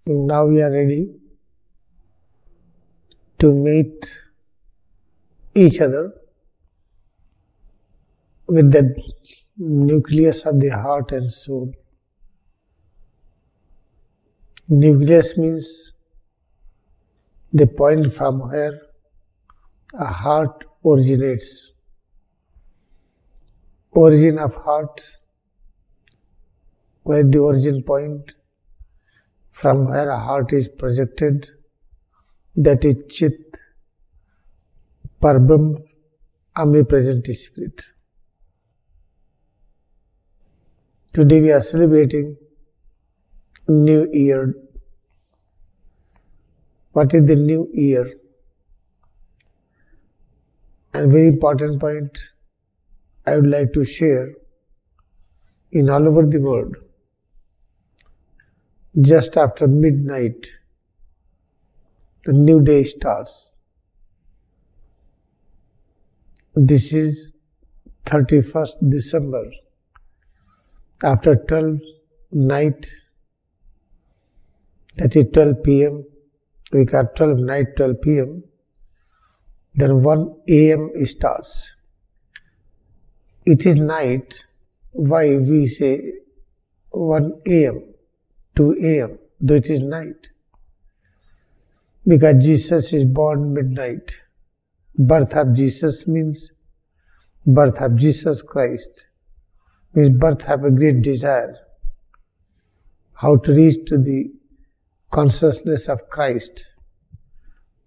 Now we are ready to meet each other with the nucleus of the heart and soul. Nucleus means the point from where a heart originates. Origin of heart, where the origin point from where a heart is projected, that is Chit, Parbrahm, omnipresent spirit. Today we are celebrating New Year. What is the New Year? And very important point I would like to share. In all over the world, just after midnight, the new day starts. This is 31st December. After 12 night, that is 12 p.m., we got 12 night, 12 p.m., then 1 a.m. starts. It is night. Why we say 1 a.m., 2 a.m., though it is night? Because Jesus is born midnight. Birth of Jesus means birth of Jesus Christ, means birth of a great desire, how to reach to the consciousness of Christ.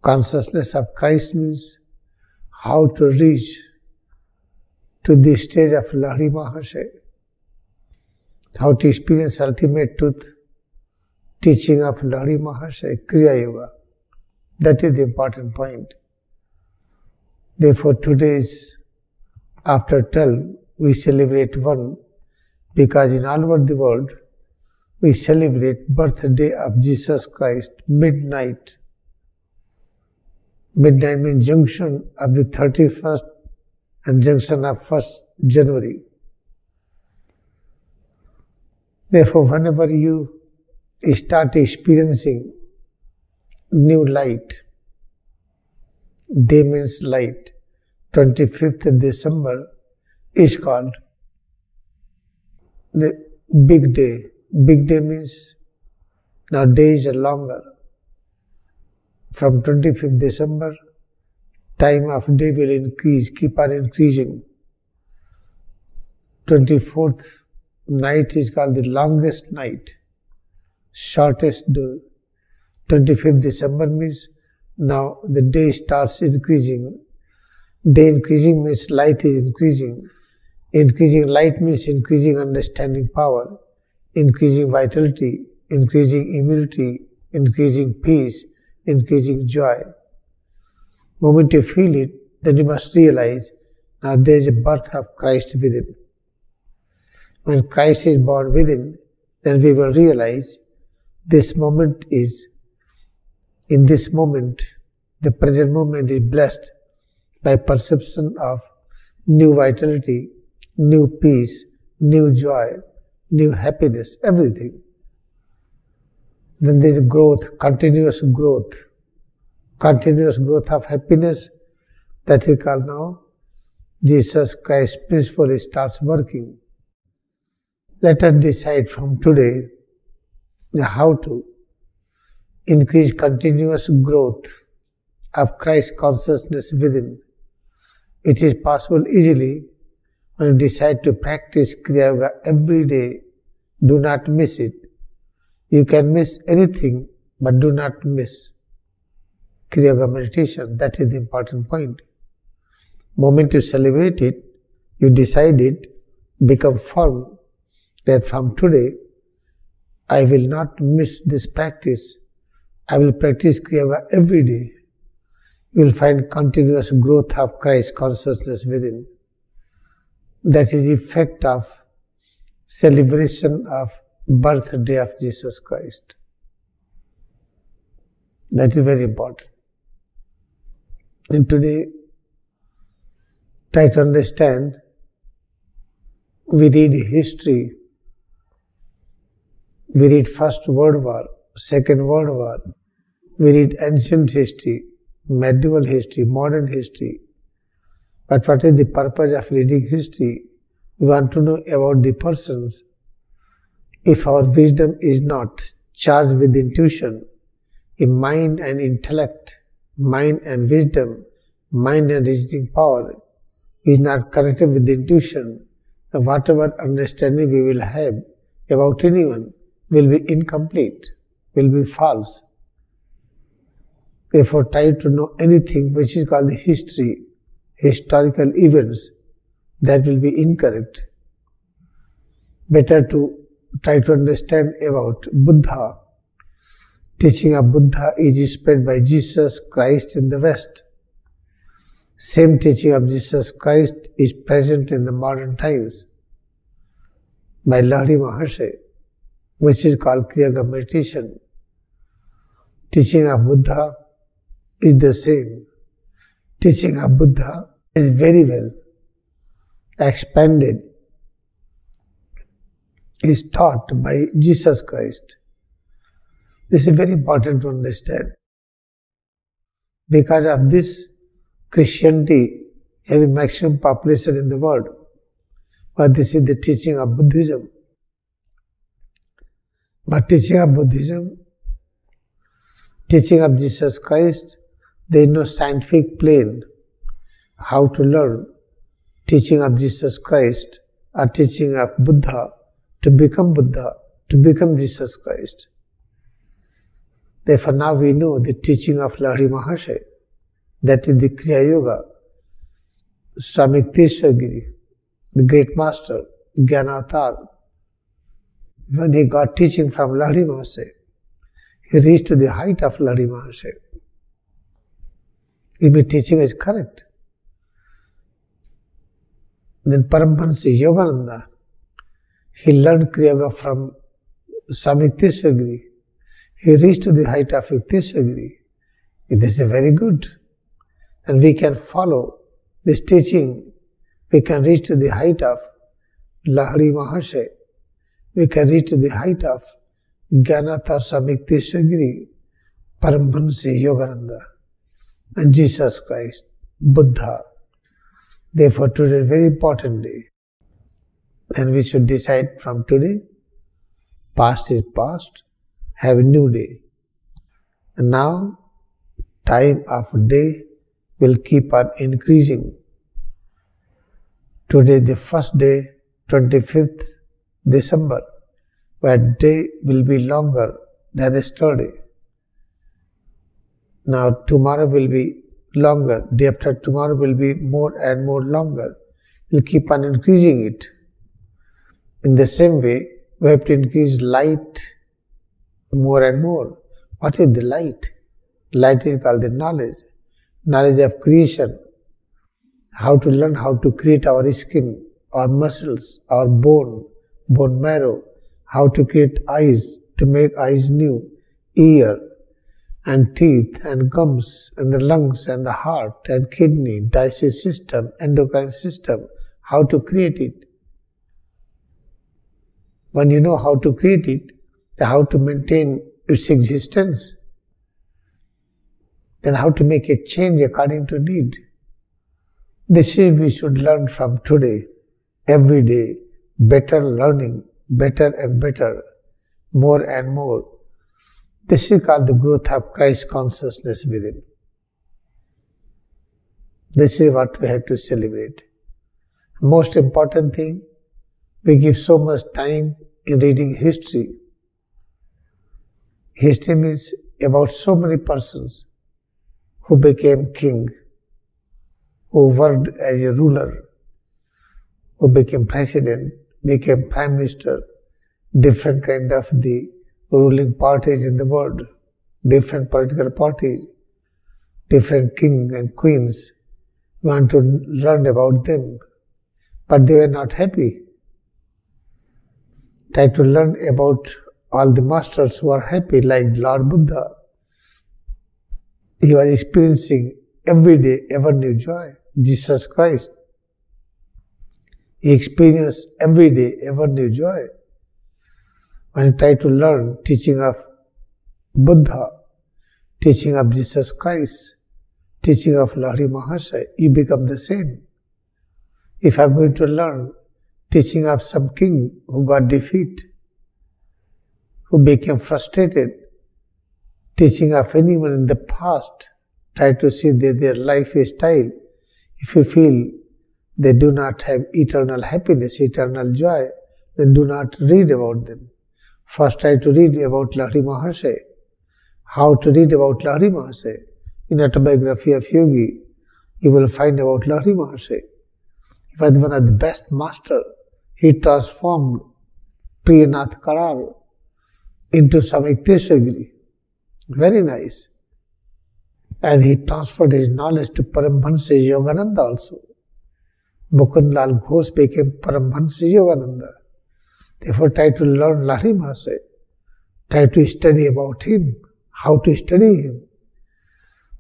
Consciousness of Christ means how to reach to the stage of Lahari Mahasaya, how to experience ultimate truth, teaching of Lahari Mahasaya, Kriyayoga. That is the important point. Therefore, today's after 12, we celebrate 1, because in all over the world, we celebrate birthday of Jesus Christ, midnight. Midnight means junction of the 31st and junction of 1st January. Therefore, whenever you start experiencing new light, day means light, 25th December is called the big day. Big day means now days are longer. From 25th December, time of day will increase, keep on increasing. 24th night is called the longest night, shortest day. 25th December means now the day starts increasing. Day increasing means light is increasing. Increasing light means increasing understanding power, increasing vitality, increasing immunity, increasing peace, increasing joy. Moment you feel it, then you must realize now there is a birth of Christ within. When Christ is born within, then we will realize this moment is, in this moment, the present moment is blessed by perception of new vitality, new peace, new joy, new happiness, everything. Then there is growth, continuous growth of happiness. That is called now Jesus Christ principle starts working. Let us decide from today how to increase continuous growth of Christ consciousness within. It is possible easily when you decide to practice Kriya Yoga every day. Do not miss it. You can miss anything, but do not miss Kriya Yoga meditation. That is the important point. Moment you celebrate it, you decide it, become firm that from today I will not miss this practice. I will practice Kriya Yoga every day. You will find continuous growth of Christ consciousness within. That is the effect of celebration of birthday of Jesus Christ. That is very important. And today, try to understand, we read history, we read First World War, Second World War. We read ancient history, medieval history, modern history. But what is the purpose of reading history? We want to know about the persons. If our wisdom is not charged with intuition, if mind and intellect, mind and wisdom, mind and reasoning power is not connected with intuition, then whatever understanding we will have about anyone will be incomplete, will be false. Therefore, try to know anything which is called the history, historical events, that will be incorrect. Better to try to understand about Buddha. Teaching of Buddha is spread by Jesus Christ in the West. Same teaching of Jesus Christ is present in the modern times by Lahiri Maharshi, which is called Kriyayoga meditation. Teaching of Buddha is the same. Teaching of Buddha is very well expanded, is taught by Jesus Christ. This is very important to understand. Because of this, Christianity has a maximum population in the world. But this is the teaching of Buddhism. But teaching of Buddhism, teaching of Jesus Christ, there is no scientific plane how to learn teaching of Jesus Christ or teaching of Buddha, to become Jesus Christ. Therefore now we know the teaching of Lahiri Maharshi, that is the Kriyayoga, Swami Tirthagiri, the great master, Jnanavatar. When he got teaching from Lahiri Maharshi, he reached to the height of Lahiri Maharshi. If the teaching is correct, then Paramahansa Yogananda, he learned Kriyayoga from Swami Tirthagiri. He reached to the height of Tirthagiri. This is very good. And we can follow this teaching. We can reach to the height of Lahiri Maharshi. We can reach to the height of Jnanavatar Swami Tirthagiri, Paramahansa Yogananda, and Jesus Christ, Buddha. Therefore, today is a very important day. And we should decide from today, past is past, have a new day. And now, time of day will keep on increasing. Today, the first day, 25th December, where day will be longer than yesterday. Now, tomorrow will be longer, day after tomorrow will be more and more longer. We'll keep on increasing it. In the same way, we have to increase light more and more. What is the light? Light is called the knowledge. Knowledge of creation. How to learn how to create our skin, our muscles, our bone marrow. How to create eyes, to make eyes new, ear and teeth and gums and the lungs and the heart and kidney, digestive system, endocrine system. How to create it. When you know how to create it, how to maintain its existence, then how to make a change according to need. This is we should learn from today, every day, better learning, better and better, more and more. This is called the growth of Christ consciousness within. This is what we have to celebrate. Most important thing, we give so much time in reading history. History means about so many persons who became king, who worked as a ruler, who became president, became prime minister, different kind of the ruling parties in the world, different political parties, different king and queens. We want to learn about them, but they were not happy. Try to learn about all the masters who are happy, like Lord Buddha. He was experiencing every day ever new joy. Jesus Christ, he experienced every day ever new joy. When you try to learn teaching of Buddha, teaching of Jesus Christ, teaching of Lahiri Mahasaya, you become the same. If I am going to learn teaching of some king who got defeat, who became frustrated, teaching of anyone in the past, try to see their lifestyle. If you feel they do not have eternal happiness, eternal joy, then do not read about them. First try to read about Lahiri Mahasaya. How to read about Lahiri Mahasaya? In Autobiography of Yogi, you will find about Lahiri Mahasaya. He was one of the best masters. He transformed Priyanath Karar into Samikteshwagiri. Very nice. And he transferred his knowledge to Paramahansa Yogananda also. Mukundlal Ghosh became Paramahansa Yogananda. Therefore, try to learn Lahiri Mahasaya. Try to study about him. How to study him?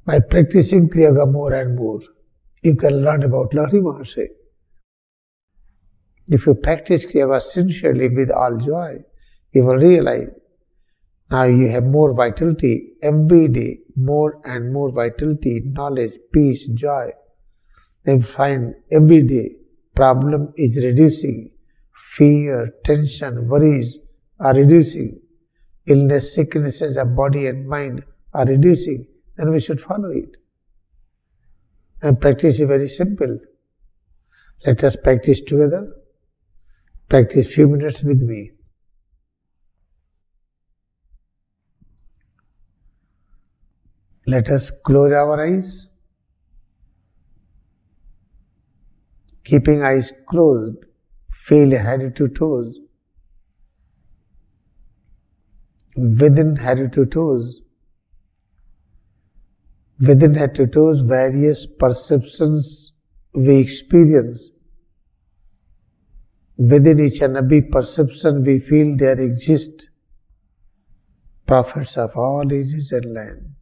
By practicing Kriyayoga more and more, you can learn about Lahiri Mahasaya. If you practice Kriyayoga sincerely with all joy, you will realize now you have more vitality every day, more and more vitality, knowledge, peace, joy. Then find every day problem is reducing, fear, tension, worries are reducing, illness, sicknesses of body and mind are reducing, then we should follow it. And practice is very simple. Let us practice together. Practice few minutes with me. Let us close our eyes. Keeping eyes closed, feel head to toes. Within head to toes, various perceptions we experience. Within each and every perception we feel there exist prophets of all ages and land.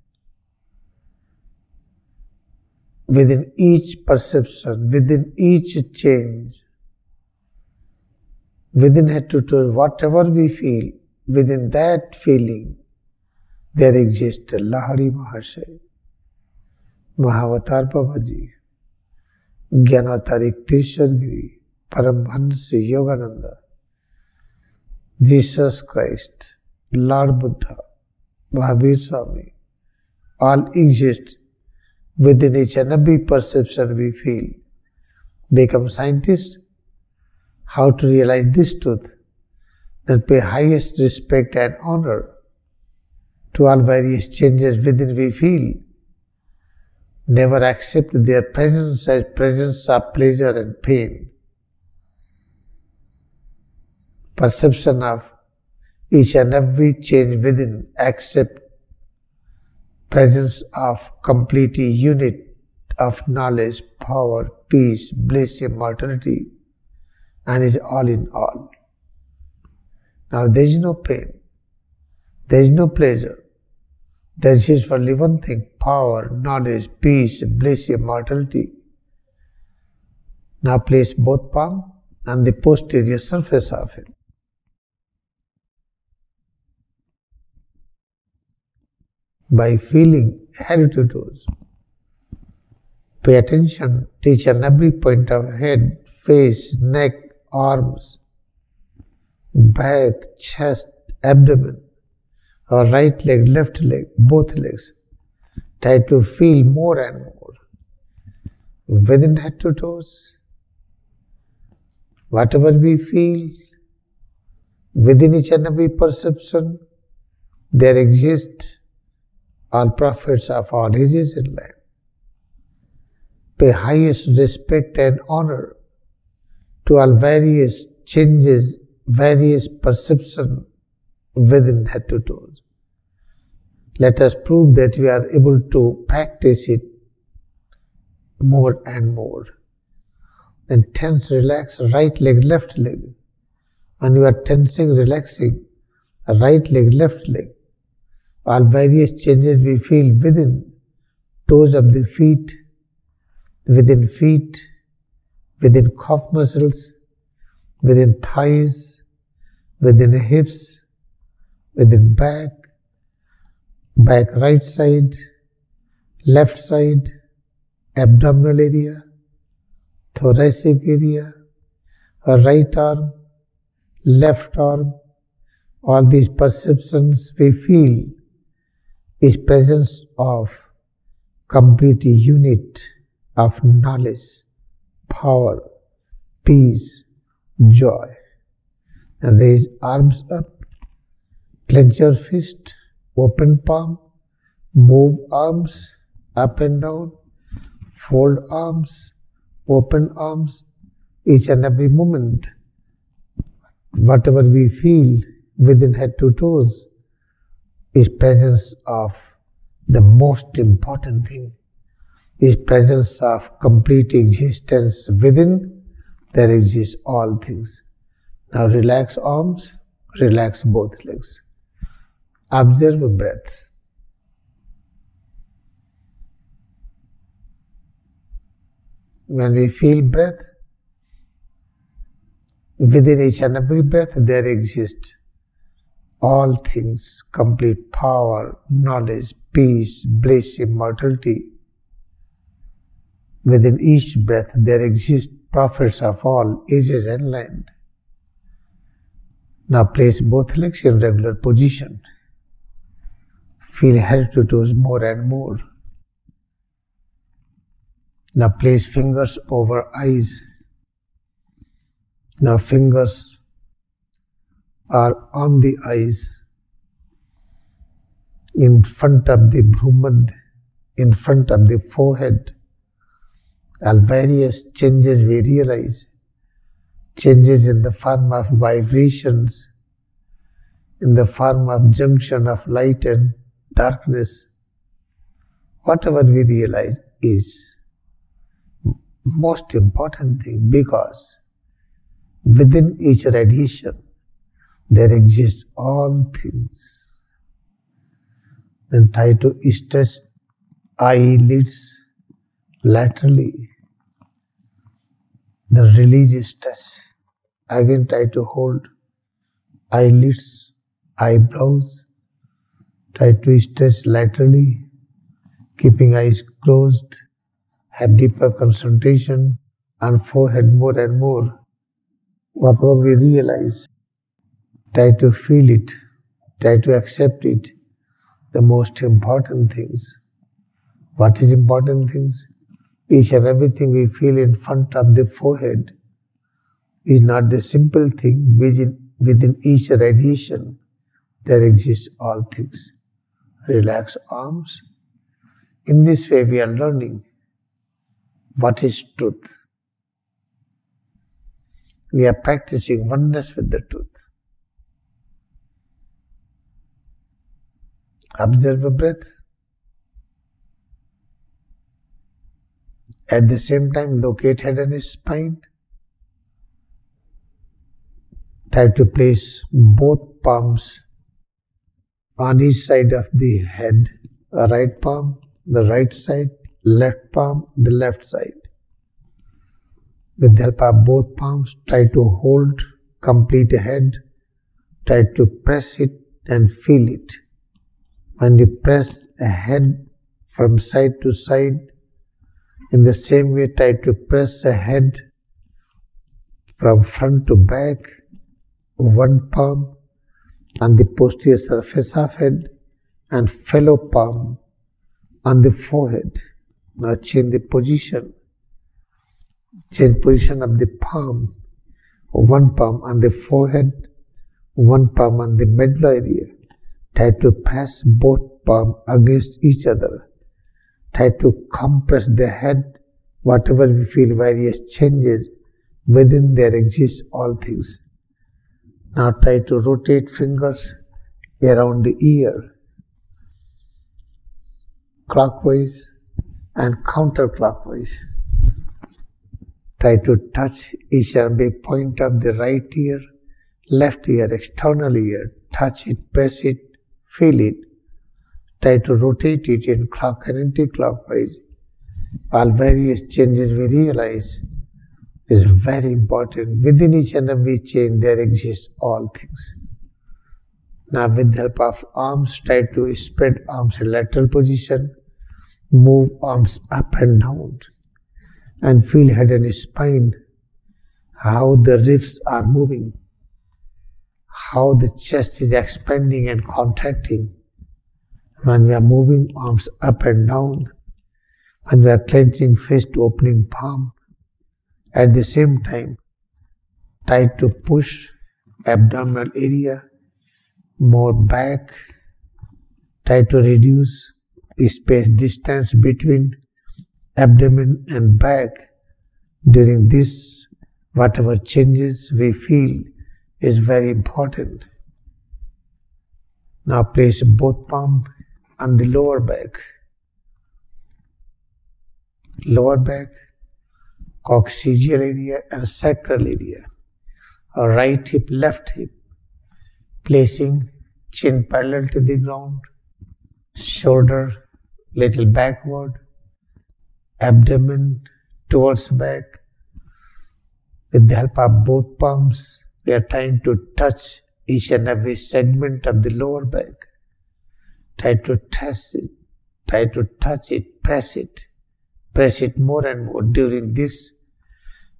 Within each perception, within each change, within head to toe, whatever we feel, within that feeling, there exists Lahiri Mahasaya, Mahavatar Babaji, Jnanavatar Ikteshwargiri, Paramahansa Yogananda, Jesus Christ, Lord Buddha, Mahavir Swami, all exist within each and every perception we feel. Become scientists, how to realize this truth, then pay highest respect and honor to all various changes within we feel. Never accept their presence as presence of pleasure and pain. Perception of each and every change within, accept presence of complete unit of knowledge, power, peace, bliss, immortality, and is all in all. Now there is no pain, there is no pleasure, there is only one thing, power, knowledge, peace, bliss, immortality. Now place both palms on the posterior surface of it. By feeling head to toes. Pay attention to each and every point of head, face, neck, arms, back, chest, abdomen, or right leg, left leg, both legs. Try to feel more and more. Within head to toes, whatever we feel, within each and every perception, there exist all prophets of all ages and land. Pay highest respect and honor to all various changes, various perceptions within head to toes. Let us prove that we are able to practice it more and more. Then tense, relax, right leg, left leg. When you are tensing, relaxing, right leg, left leg. All various changes we feel within toes of the feet, within calf muscles, within thighs, within hips, within back, back right side, left side, abdominal area, thoracic area, right arm, left arm. All these perceptions we feel is presence of complete unit of knowledge, power, peace, joy. And raise arms up, clench your fist, open palm, move arms up and down, fold arms, open arms, each and every moment. Whatever we feel within head to toes is presence of the most important thing, is presence of complete existence. Within there exist all things. Now relax arms, relax both legs. Observe breath. When we feel breath, within each and every breath there exist all things, complete power, knowledge, peace, bliss, immortality. Within each breath there exist prophets of all ages and land. Now place both legs in regular position. Feel head to toes more and more. Now place fingers over eyes. Now fingers are on the eyes, in front of the bhrumad, in front of the forehead. All various changes we realize, changes in the form of vibrations, in the form of junction of light and darkness. Whatever we realize is most important thing, because within each radiation there exist all things. Then try to stretch eyelids laterally. Then release stress. Again try to hold eyelids, eyebrows. Try to stretch laterally, keeping eyes closed. Have deeper concentration on forehead more and more. Whatever we realize, try to feel it, try to accept it. The most important things. What is important things? Each and everything we feel in front of the forehead is not the simple thing. Within each radiation there exist all things. Relax arms. In this way we are learning what is truth. We are practicing oneness with the truth. Observe the breath. At the same time, locate head and spine. Try to place both palms on each side of the head. Right palm, the right side, left palm, the left side. With the help of both palms, try to hold complete head. Try to press it and feel it. When you press a head from side to side, in the same way try to press a head from front to back, one palm on the posterior surface of head and fellow palm on the forehead. Now change the position. Change position of the palm. One palm on the forehead, one palm on the middle area. Try to press both palms against each other. Try to compress the head. Whatever we feel various changes, within there exist all things. Now try to rotate fingers around the ear, clockwise and counterclockwise. Try to touch each and every point of the right ear, left ear, external ear. Touch it, press it, feel it. Try to rotate it in clock and anti-clockwise. All various changes we realize is very important. Within each and every change there exist all things. Now with the help of arms, try to spread arms in lateral position, move arms up and down, and feel head and spine, how the ribs are moving, how the chest is expanding and contracting. When we are moving arms up and down, when we are clenching fist, opening palm, at the same time, try to push abdominal area more back, try to reduce the space distance between abdomen and back. During this, whatever changes we feel is very important. Now place both palms on the lower back, coccygeal area and sacral area, or right hip, left hip, placing chin parallel to the ground, shoulder little backward, abdomen towards back. With the help of both palms, we are trying to touch each and every segment of the lower back. Try to touch it, press it more and more. During this,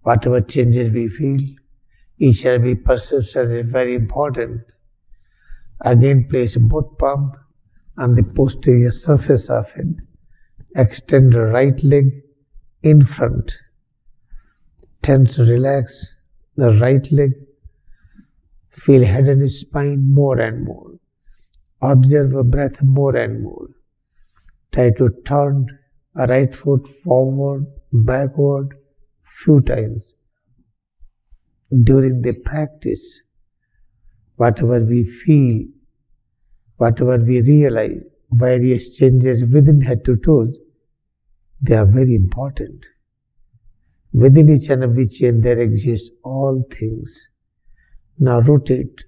whatever changes we feel, each and every perception is very important. Again, place both palms on the posterior surface of it. Extend the right leg in front. Tense, relax the right leg. Feel head and spine more and more. Observe a breath more and more. Try to turn a right foot forward, backward, few times. During the practice, whatever we feel, whatever we realize, various changes within head to toes, they are very important. Within each and every change there exist all things. Now rotate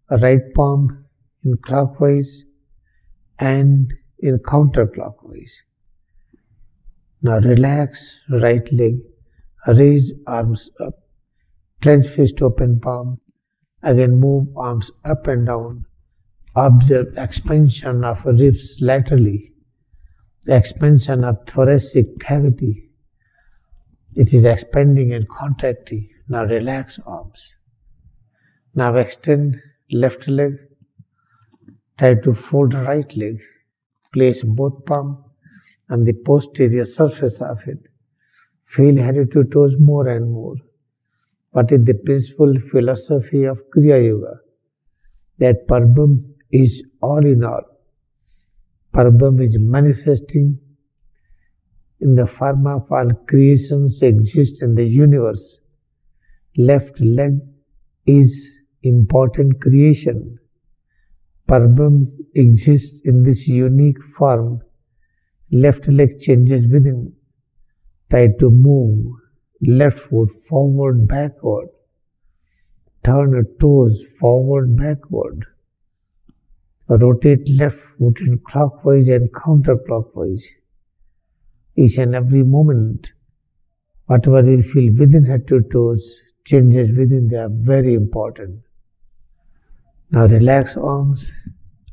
a right palm in clockwise and in counterclockwise. Now relax right leg, raise arms up, clench fist, open palm. Again move arms up and down. Observe expansion of ribs laterally, expansion of thoracic cavity. It is expanding and contracting. Now relax arms. Now extend left leg. Try to fold right leg. Place both palms on the posterior surface of it. Feel head to toes more and more. What is the principal philosophy of Kriya Yoga? That Parabram is all in all. Parabram is manifesting in the form of all creations exist in the universe. Left leg is important creation. Parabram exists in this unique form. Left leg changes within. Try to move left foot forward, backward. Turn your toes forward, backward. Rotate left foot in clockwise and counterclockwise. Each and every moment, whatever you feel within head to toes, changes within, they are very important. Now relax arms,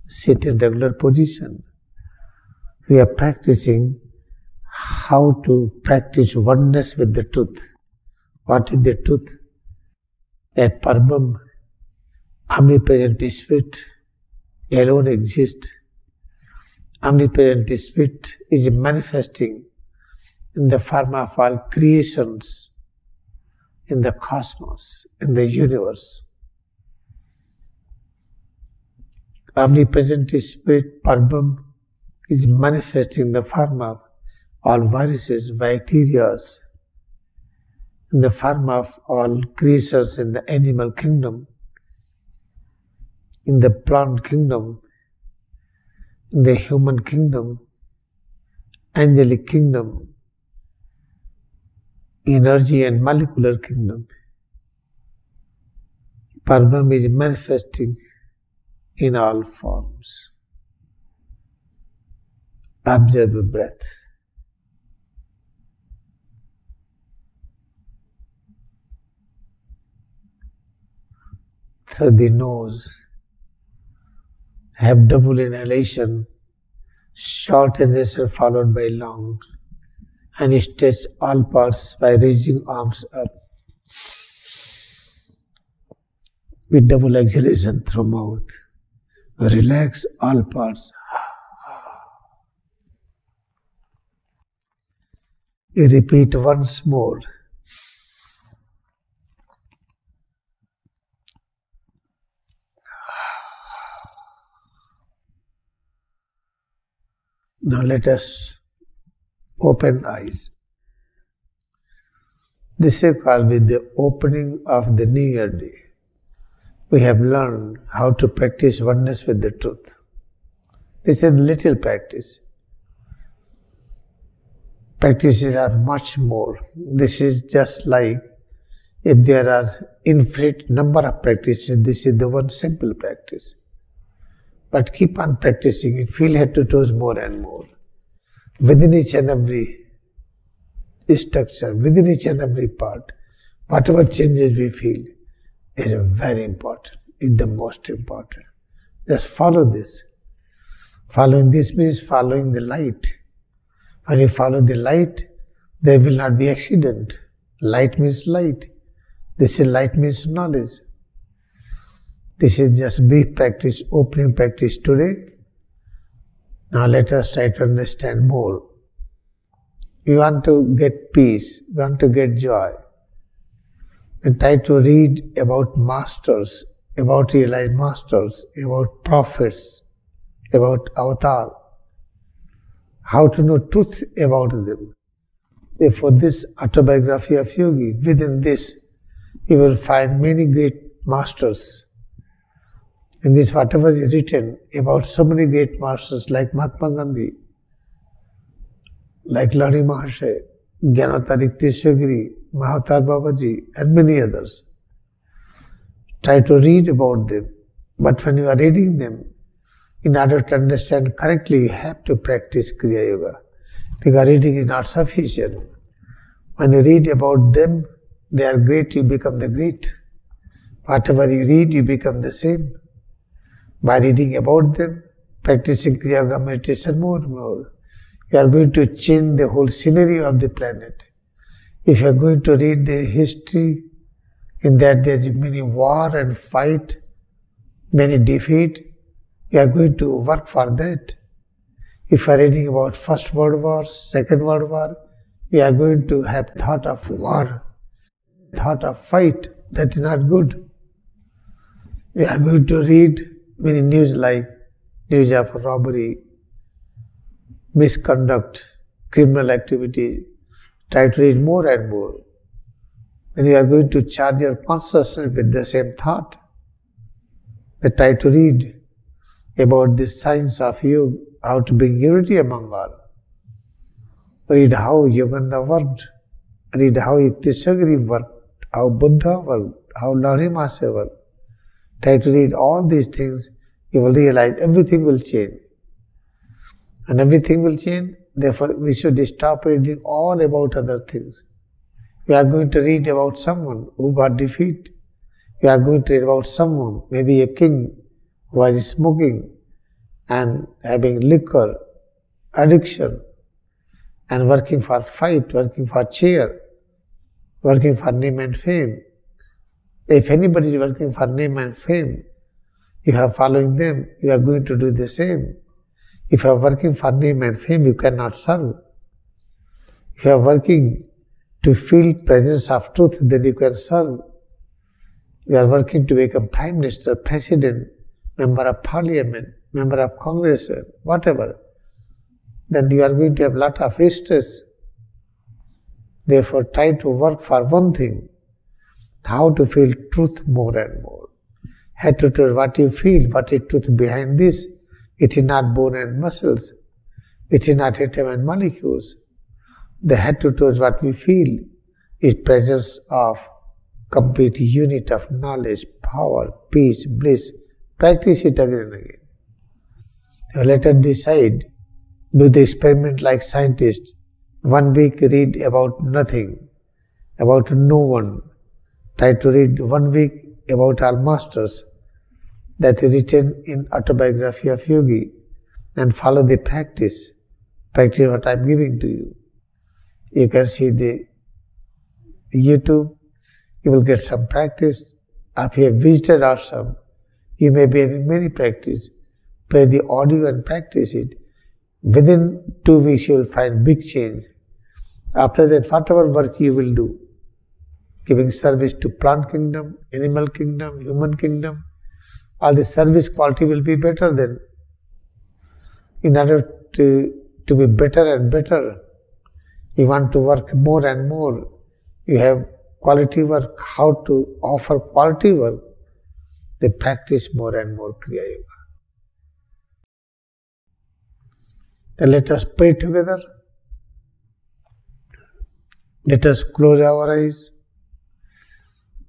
sit in regular position. We are practicing how to practice oneness with the truth. What is the truth? That Parabram, omnipresent spirit, alone exists. Omnipresent spirit is manifesting in the form of all creations in the cosmos, in the universe. Omnipresent spirit, Parabram, is manifesting in the form of all viruses, bacteria, in the form of all creatures in the animal kingdom, in the plant kingdom, in the human kingdom, angelic kingdom, energy and molecular kingdom. Parabram is manifesting in all forms. Observe the breath. Through the nose, have double inhalation, short inhalation followed by long, and stretch all parts by raising arms up with double exhalation through mouth. Relax all parts. You repeat once more. Now let us open eyes. This is called with the opening of the New Year day. We have learned how to practice oneness with the truth. This is a little practice. Practices are much more. This is just like if there are infinite number of practices, this is the one simple practice. But keep on practicing it, feel head to toes more and more. Within each and every structure, within each and every part, whatever changes we feel is very important, is the most important. Just follow this. Following this means following the light. When you follow the light, there will not be accident. Light means light. This is light means knowledge. This is just brief practice, opening practice today. Now let us try to understand more. We want to get peace, we want to get joy. And try to read about masters, about realized masters, about prophets, about avatar. How to know truth about them. Therefore, this autobiography of Yogi, within this, you will find many great masters. In this, whatever is written about so many great masters like Mahatma Gandhi, like Lahiri Mahasaya, Gyanatarik Tishwagiri, Mahatar Babaji, and many others. Try to read about them. But when you are reading them, in order to understand correctly, you have to practice Kriya Yoga. Because reading is not sufficient. When you read about them, they are great, you become the great. Whatever you read, you become the same. By reading about them, practicing Kriyayoga meditation more and more, you are going to change the whole scenery of the planet. If you are going to read the history, in that there is many war and fight, many defeat, you are going to work for that. If you are reading about First World War, Second World War, you are going to have thought of war, thought of fight. That is not good. You are going to read many news like news of robbery, misconduct, criminal activity. Try to read more and more. Then you are going to charge your consciousness with the same thought. But try to read about the science of yoga, how to bring unity among all. Read how Yoganda worked. Read how Yukteswagari worked, how Buddha worked, how Lahiri Mahasaya worked. Try to read all these things, you will realize everything will change. And everything will change, therefore we should stop reading all about other things. We are going to read about someone who got defeat. We are going to read about someone, maybe a king who was smoking and having liquor, addiction, and working for fight, working for chair, working for name and fame. If anybody is working for name and fame, you are following them, you are going to do the same. If you are working for name and fame, you cannot serve. If you are working to feel presence of truth, then you can serve. You are working to become Prime Minister, President, Member of Parliament, Member of Congress, whatever. Then you are going to have a lot of stress. Therefore, try to work for one thing, how to feel truth more and more. Head to toe, what you feel, what is truth behind this. It is not bone and muscles. It is not atom and molecules. The head to toes, what we feel, is presence of complete unit of knowledge, power, peace, bliss. Practice it again and again. Now let us decide, do the experiment like scientists. 1 week read about nothing, about no one. Try to read 1 week about all masters. that is written in Autobiography of Yogi, and follow the practice. Practice what I am giving to you. You can see the YouTube, you will get some practice. If you have visited ashram, you may be having many practice. Play the audio and practice it. Within 2 weeks you will find big change. After that, whatever work you will do, giving service to plant kingdom, animal kingdom, human kingdom, all the service quality will be better then. In order to be better and better, you want to work more and more. You have quality work, how to offer quality work. They practice more and more Kriya Yoga. Then let us pray together. Let us close our eyes.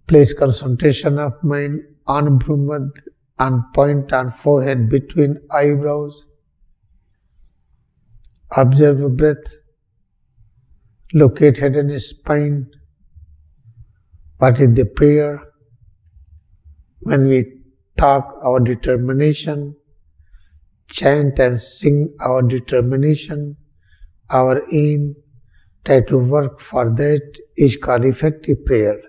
Place concentration of mind on Brahmad, on point on forehead between eyebrows. Observe breath. Locate head and spine. What is the prayer? When we talk our determination, chant and sing our determination, our aim, try to work for that is called effective prayer.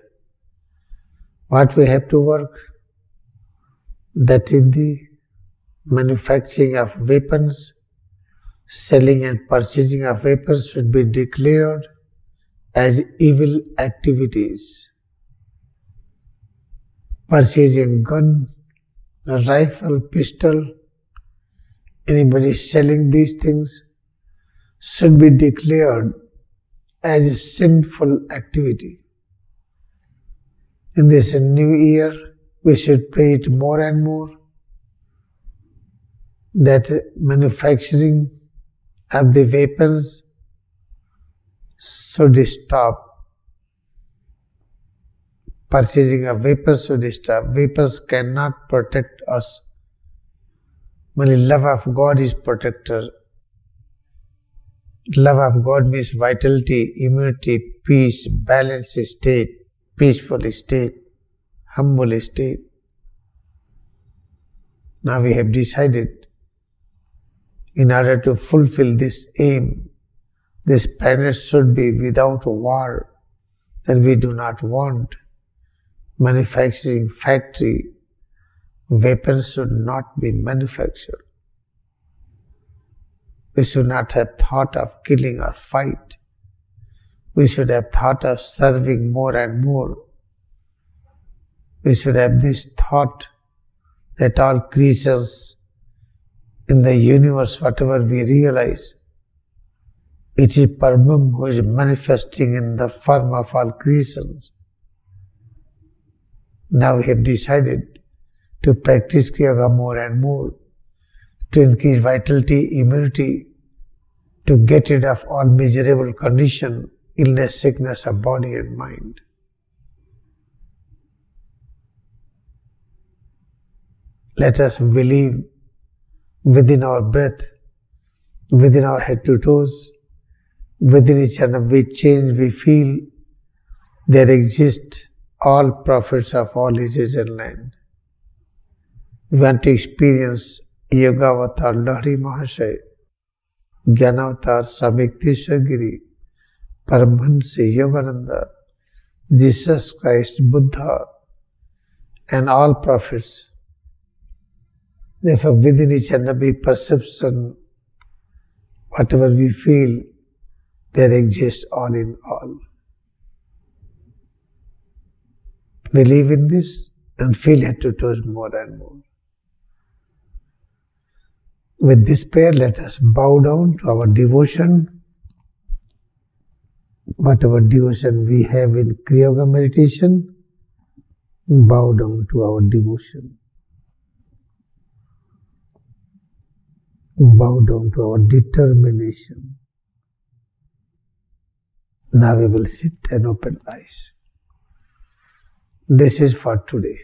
What we have to work? That is the manufacturing of weapons, selling and purchasing of weapons should be declared as evil activities. Purchasing gun, a rifle, pistol, anybody selling these things should be declared as a sinful activity. In this new year, we should pray it more and more that manufacturing of the weapons should stop. Purchasing of weapons should stop. Weapons cannot protect us. Only love of God is protector. Love of God means vitality, immunity, peace, balanced state, peaceful state, humble state. Now we have decided, in order to fulfill this aim, this planet should be without war, then we do not want manufacturing factory. Weapons should not be manufactured. We should not have thought of killing or fight. We should have thought of serving more and more. We should have this thought that all creatures in the universe, whatever we realize, it is Parabrahma who is manifesting in the form of all creations. Now we have decided to practice Kriyayoga more and more, to increase vitality, immunity, to get rid of all miserable condition, illness, sickness of body and mind. Let us believe within our breath, within our head to toes, within each and every change we feel, there exist all prophets of all ages and land. We want to experience Yoga Avatar Lahari Mahasaya, Jnanavatar Samyukteswar Giri, Paramahansa Yogananda, Jesus Christ, Buddha, and all prophets. Therefore, within each and every perception, whatever we feel, there exists all in all. We live in this and feel head to toes more and more. With this prayer, let us bow down to our devotion. Whatever devotion we have in Kriyayoga meditation, bow down to our devotion. Bow down to our determination. Now we will sit and open eyes. This is for today.